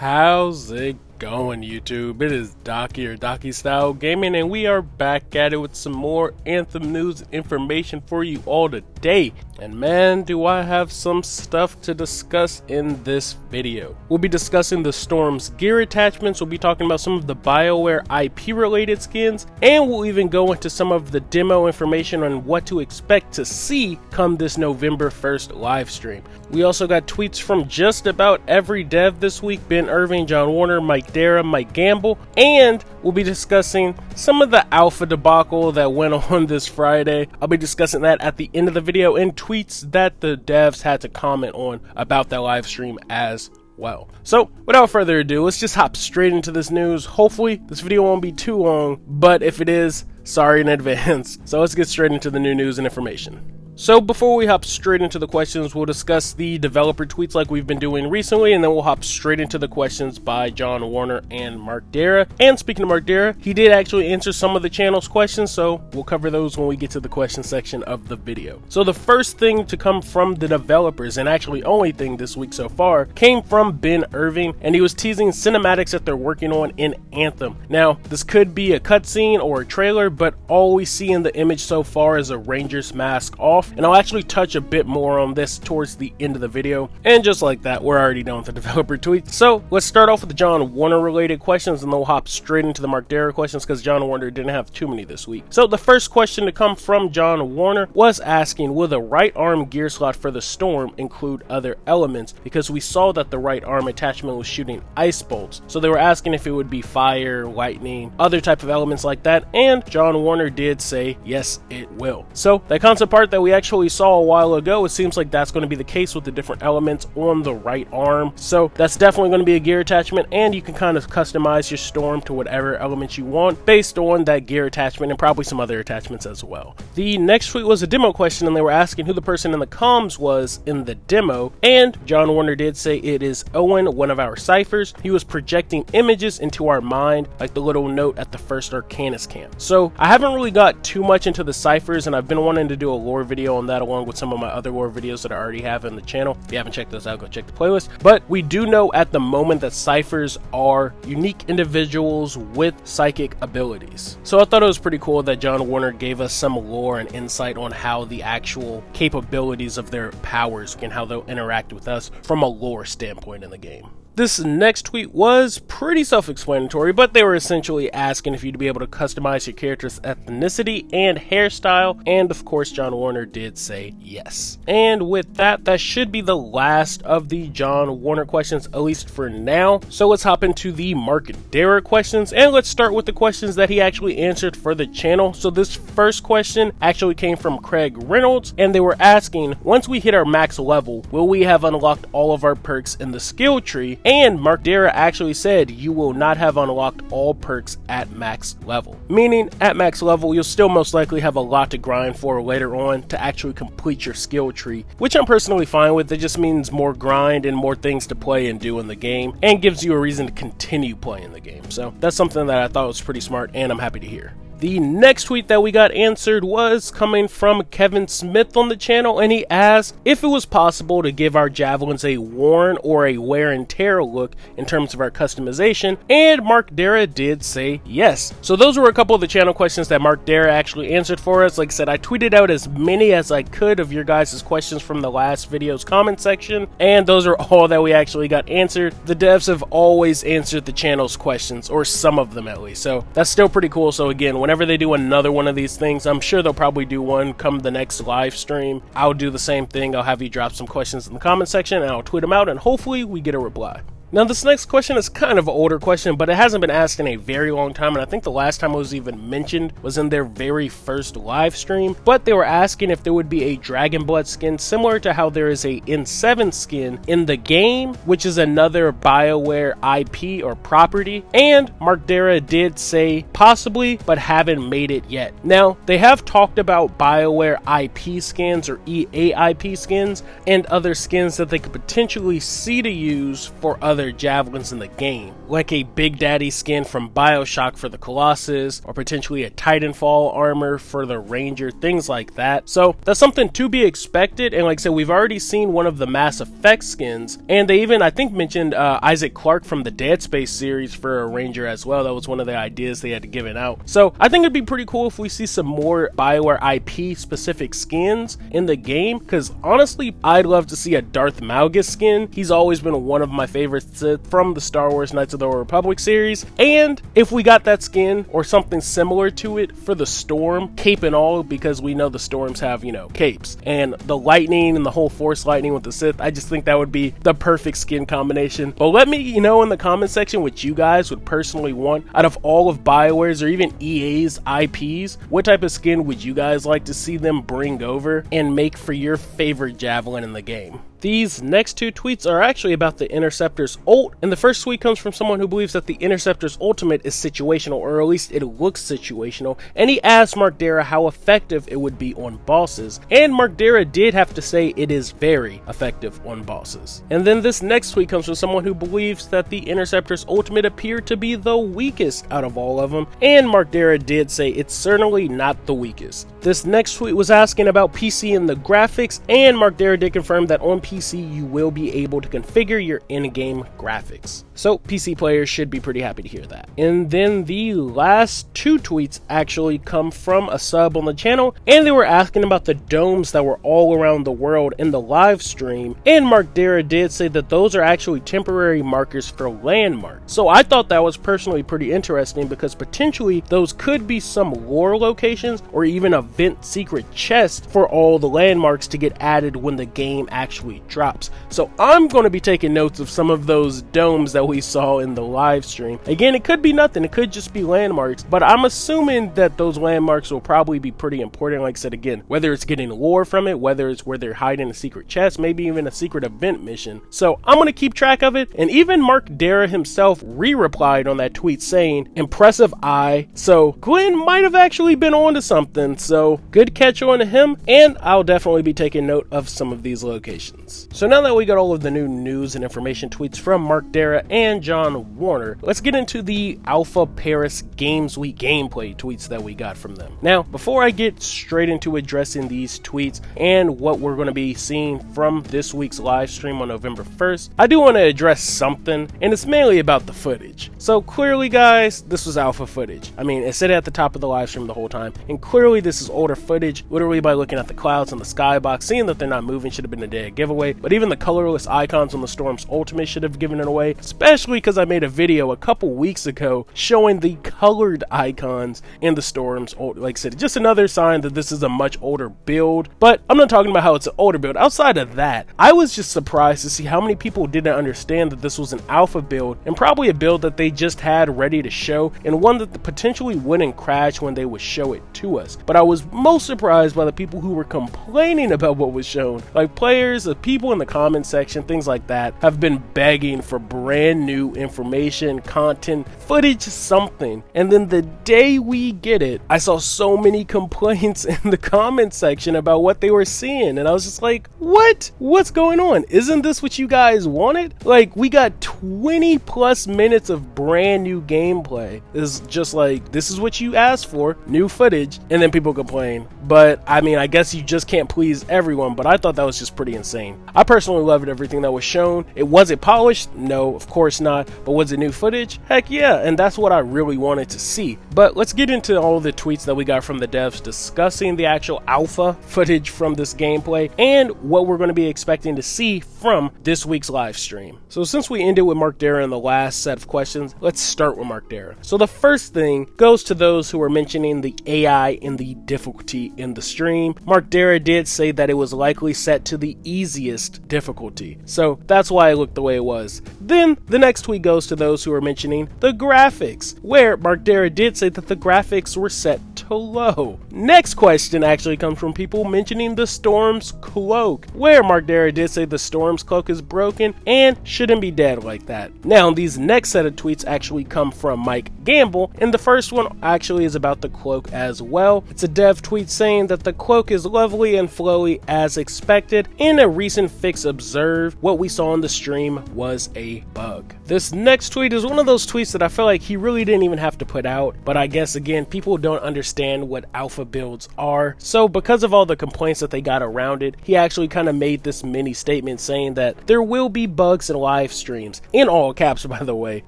How's it going, YouTube? It is Docky or Docky Style Gaming, and we are back at it with some more Anthem news and information for you all today. And man, do I have some stuff to discuss in this video. We'll be discussing the Storm's gear attachments, we'll be talking about some of the BioWare IP related skins, and we'll even go into some of the demo information on what to expect to see come this November 1st live stream. We also got tweets from just about every dev this week: Ben Irving, John Warner, Mike Dara, Mike Gamble, and we'll be discussing some of the alpha debacle that went on this Friday. I'll be discussing that at the end of the video, and tweets that the devs had to comment on about that live stream as well. So without further ado, let's just hop straight into this news. Hopefully this video won't be too long, but if it is, sorry in advance. So let's get straight into the new news and information. So before we hop straight into the questions, we'll discuss the developer tweets like we've been doing recently, and then we'll hop straight into the questions by John Warner and Mark Dara. And speaking of Mark Dara, he did actually answer some of the channel's questions, so we'll cover those when we get to the question section of the video. So the first thing to come from the developers, and actually only thing this week so far, came from Ben Irving, and he was teasing cinematics that they're working on in Anthem. Now, this could be a cutscene or a trailer, but all we see in the image so far is a Ranger's mask off. And I'll actually touch a bit more on this towards the end of the video. And just like that, we're already done with the developer tweets. So let's start off with the John Warner related questions, and then we'll hop straight into the Mark Dara questions because John Warner didn't have too many this week. So the first question to come from John Warner was asking, will the right arm gear slot for the Storm include other elements? Because we saw that the right arm attachment was shooting ice bolts. So they were asking if it would be fire, lightning, other type of elements like that. And John Warner did say, yes, it will. So that concept part that we actually saw a while ago, it seems like that's going to be the case with the different elements on the right arm. So that's definitely going to be a gear attachment, and you can kind of customize your Storm to whatever elements you want based on that gear attachment, and probably some other attachments as well. The next tweet was a demo question, and they were asking who the person in the comms was in the demo, and John Warner did say it is Owen, one of our ciphers. He was projecting images into our mind, like the little note at the first Arcanus camp. So I haven't really got too much into the ciphers, and I've been wanting to do a lore video on that along with some of my other lore videos that I already have in the channel. If you haven't checked those out, go check the playlist. But we do know at the moment that ciphers are unique individuals with psychic abilities. So I thought it was pretty cool that John Warner gave us some lore and insight on how the actual capabilities of their powers and how they'll interact with us from a lore standpoint in the game. This next tweet was pretty self-explanatory, but they were essentially asking if you'd be able to customize your character's ethnicity and hairstyle, and of course John Warner did say yes. And with that, that should be the last of the John Warner questions, at least for now. So let's hop into the Mark Dara questions, and let's start with the questions that he actually answered for the channel. So this first question actually came from Craig Reynolds, and they were asking, once we hit our max level, will we have unlocked all of our perks in the skill tree? And Mark Dara actually said you will not have unlocked all perks at max level. Meaning at max level, you'll still most likely have a lot to grind for later on to actually complete your skill tree, which I'm personally fine with. It just means more grind and more things to play and do in the game, and gives you a reason to continue playing the game. So that's something that I thought was pretty smart, and I'm happy to hear. The next tweet that we got answered was coming from Kevin Smith on the channel, and he asked if it was possible to give our Javelins a worn or a wear and tear look in terms of our customization, and Mark Dara did say yes. So those were a couple of the channel questions that Mark Dara actually answered for us. Like I said, I tweeted out as many as I could of your guys' questions from the last video's comment section, and those are all that we actually got answered. The devs have always answered the channel's questions, or some of them at least, so that's still pretty cool. So again, whenever they do another one of these things, I'm sure they'll probably do one come the next live stream. I'll do the same thing. I'll have you drop some questions in the comment section, and I'll tweet them out, and hopefully we get a reply. Now this next question is kind of an older question, but it hasn't been asked in a very long time, and I think the last time it was even mentioned was in their very first live stream. But they were asking if there would be a Dragon Blood skin similar to how there is a N7 skin in the game, which is another BioWare IP or property. And Mark Dara did say possibly, but haven't made it yet. Now they have talked about BioWare IP skins or EA IP skins and other skins that they could potentially see to use for other other Javelins in the game, like a Big Daddy skin from BioShock for the Colossus, or potentially a Titanfall armor for the Ranger, things like that. So that's something to be expected, and like I said, we've already seen one of the Mass Effect skins, and they even, I think, mentioned Isaac Clarke from the Dead Space series for a Ranger as well. That was one of the ideas they had given out. So I think it'd be pretty cool if we see some more BioWare IP specific skins in the game, because honestly, I'd love to see a Darth Malgus skin. He's always been one of my favorites from the Star Wars Knights of the Old Republic series, and if we got that skin or something similar to it for the Storm, cape and all, because we know the Storms have, you know, capes, and the lightning and the whole Force lightning with the Sith, I just think that would be the perfect skin combination. But let me know in the comment section what you guys would personally want out of all of BioWare's or even EA's IPs. What type of skin would you guys like to see them bring over and make for your favorite Javelin in the game? These next two tweets are actually about the Interceptor's ult, and the first tweet comes from someone who believes that the Interceptor's ultimate is situational, or at least it looks situational, and he asked Markdara how effective it would be on bosses, and Markdara did have to say it is very effective on bosses. And then this next tweet comes from someone who believes that the Interceptor's ultimate appeared to be the weakest out of all of them, and Markdara did say it's certainly not the weakest. This next tweet was asking about PC and the graphics, and Markdara did confirm that on PC you will be able to configure your in-game graphics. So PC players should be pretty happy to hear that. And then the last two tweets actually come from a sub on the channel, and they were asking about the domes that were all around the world in the live stream, and Markdara did say that those are actually temporary markers for landmarks. So I thought that was personally pretty interesting, because potentially those could be some lore locations or even event secret chests for all the landmarks to get added when the game actually drops. So I'm going to be taking notes of some of those domes that we saw in the live stream. Again, it could be nothing, it could just be landmarks, but I'm assuming that those landmarks will probably be pretty important. Like I said, again, whether it's getting lore from it, whether it's where they're hiding a secret chest, maybe even a secret event mission. So I'm going to keep track of it, and even Markdara himself re-replied on that tweet saying, impressive eye. So Glenn might have actually been onto something, so good catch on to him, and I'll definitely be taking note of some of these locations. So now that we got all of the new news and information tweets from Markdara and John Warner, let's get into the Alpha Paris Games Week gameplay tweets that we got from them. Now, before I get straight into addressing these tweets and what we're going to be seeing from this week's live stream on November 1st, I do want to address something, and it's mainly about the footage. So clearly, guys, this was alpha footage. I mean, it said at the top of the live stream the whole time, and clearly this is older footage. Literally by looking at the clouds and the skybox, seeing that they're not moving should have been a dead giveaway, but even the colorless icons on the Storm's ultimate should have given it away, especially because I made a video a couple weeks ago showing the colored icons in the Storm's ult. Like I said, just another sign that this is a much older build, but I'm not talking about how it's an older build. Outside of that, I was just surprised to see how many people didn't understand that this was an alpha build, and probably a build that they just had ready to show, and one that potentially wouldn't crash when they would show it to us. But I was most surprised by the people who were complaining about what was shown. Like players, the people in the comment section, things like that, have been begging for brand new information, content, footage, something. And then the day we get it, I saw so many complaints in the comment section about what they were seeing, and I was just like, what? What's going on? Isn't this what you guys wanted? Like, we got 20 plus minutes of brand new gameplay. It's just like, this is what you asked for, new footage, and then people complain. But I mean, I guess you just can't please everyone, but I thought that was just pretty insane. I personally loved everything that was shown. Was it polished? No, of course not. But was it new footage? Heck yeah, and that's what I really wanted to see. But let's get into all the tweets that we got from the devs discussing the actual alpha footage from this gameplay and what we're going to be expecting to see from this week's live stream. So since we ended with Markdara in the last set of questions, let's start with Markdara. So the first thing goes to those who are mentioning the AI and the difficulty in the stream. Markdara did say that it was likely set to the easiest difficulty, so that's why it looked the way it was. Then the next tweet goes to those who are mentioning the graphics, where Markdara did say that the graphics were set to hello. Next question actually comes from people mentioning the Storm's cloak, where MarkDara did say the Storm's cloak is broken and shouldn't be dead like that. Now, these next set of tweets actually come from Mike Gamble, and the first one actually is about the cloak as well. It's a dev tweet saying that the cloak is lovely and flowy as expected. In a recent fix observed, what we saw on the stream was a bug. This next tweet is one of those tweets that I feel like he really didn't even have to put out, but I guess again, people don't understand what alpha builds are. So because of all the complaints that they got around it, he actually kind of made this mini statement saying that there will be bugs in live streams, in all caps by the way.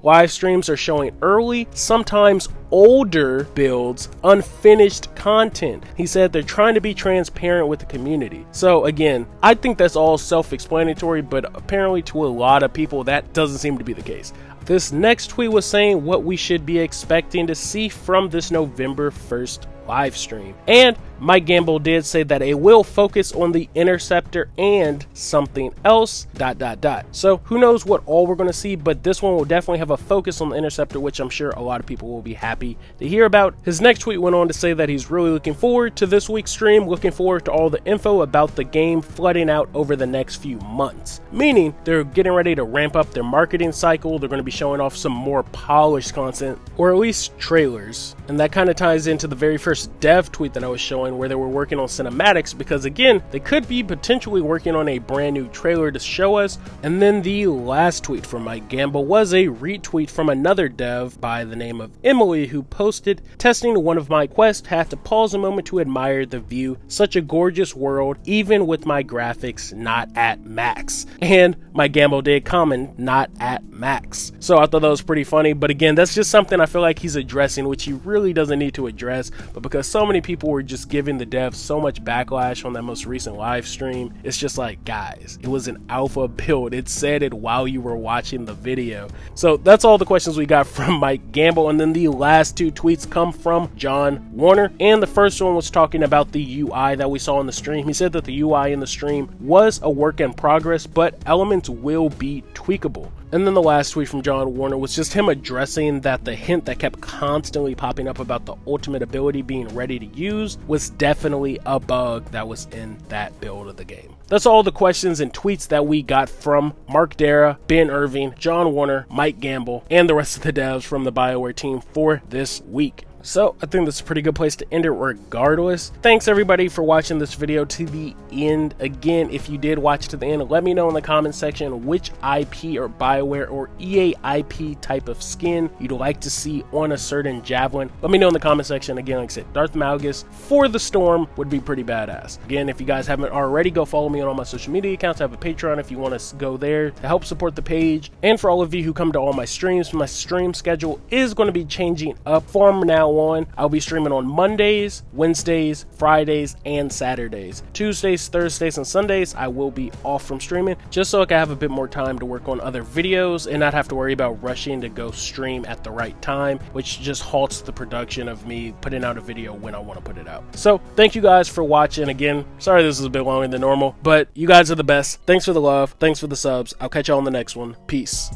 Live streams are showing early, sometimes older builds, unfinished content. He said they're trying to be transparent with the community. So again, I think that's all self-explanatory, but apparently to a lot of people that doesn't seem to be the case. This next tweet was saying what we should be expecting to see from this November 1st live stream. And Mike Gamble did say that it will focus on the Interceptor and something else, ... So who knows what all we're going to see, but this one will definitely have a focus on the Interceptor, which I'm sure a lot of people will be happy to hear about. His next tweet went on to say that he's really looking forward to this week's stream, looking forward to all the info about the game flooding out over the next few months. Meaning they're getting ready to ramp up their marketing cycle, they're going to be showing off some more polished content, or at least trailers. And that kind of ties into the very first dev tweet that I was showing where they were working on cinematics, because again, they could be potentially working on a brand new trailer to show us. And then the last tweet from Mike Gamble was a retweet from another dev by the name of Emily, who posted, testing one of my quests, had to pause a moment to admire the view, such a gorgeous world, even with my graphics not at max. And Mike Gamble did comment, not at max. So I thought that was pretty funny, but again, that's just something I feel like he's addressing, which he really doesn't need to address, but because so many people were just giving the devs so much backlash on that most recent live stream, it's just like, guys, it was an alpha build. It said it while you were watching the video. So that's all the questions we got from Mike Gamble. And then the last two tweets come from John Warner, and the first one was talking about the UI that we saw in the stream. He said that the UI in the stream was a work in progress, but elements will be tweakable. And then the last tweet from John Warner was just him addressing that the hint that kept constantly popping up about the ultimate ability being ready to use was definitely a bug that was in that build of the game. That's all the questions and tweets that we got from MarkDara, Ben Irving, John Warner, Mike Gamble, and the rest of the devs from the BioWare team for this week. So I think that's a pretty good place to end it regardless. Thanks everybody for watching this video to the end. Again, if you did watch to the end, let me know in the comment section which IP or BioWare or EA IP type of skin you'd like to see on a certain Javelin. Let me know in the comment section. Again, like I said, Darth Malgus for the Storm would be pretty badass. Again, if you guys haven't already, go follow me on all my social media accounts. I have a Patreon if you want to go there to help support the page. And for all of you who come to all my streams, my stream schedule is going to be changing up from now on. I'll be streaming on Mondays, Wednesdays, Fridays, and Saturdays. Tuesdays, Thursdays, and Sundays I will be off from streaming, just so I can have a bit more time to work on other videos and not have to worry about rushing to go stream at the right time, which just halts the production of me putting out a video when I want to put it out. So thank you guys for watching. Again, sorry this is a bit longer than normal, but you guys are the best. Thanks for the love. Thanks for the subs. I'll catch y'all on the next one. Peace.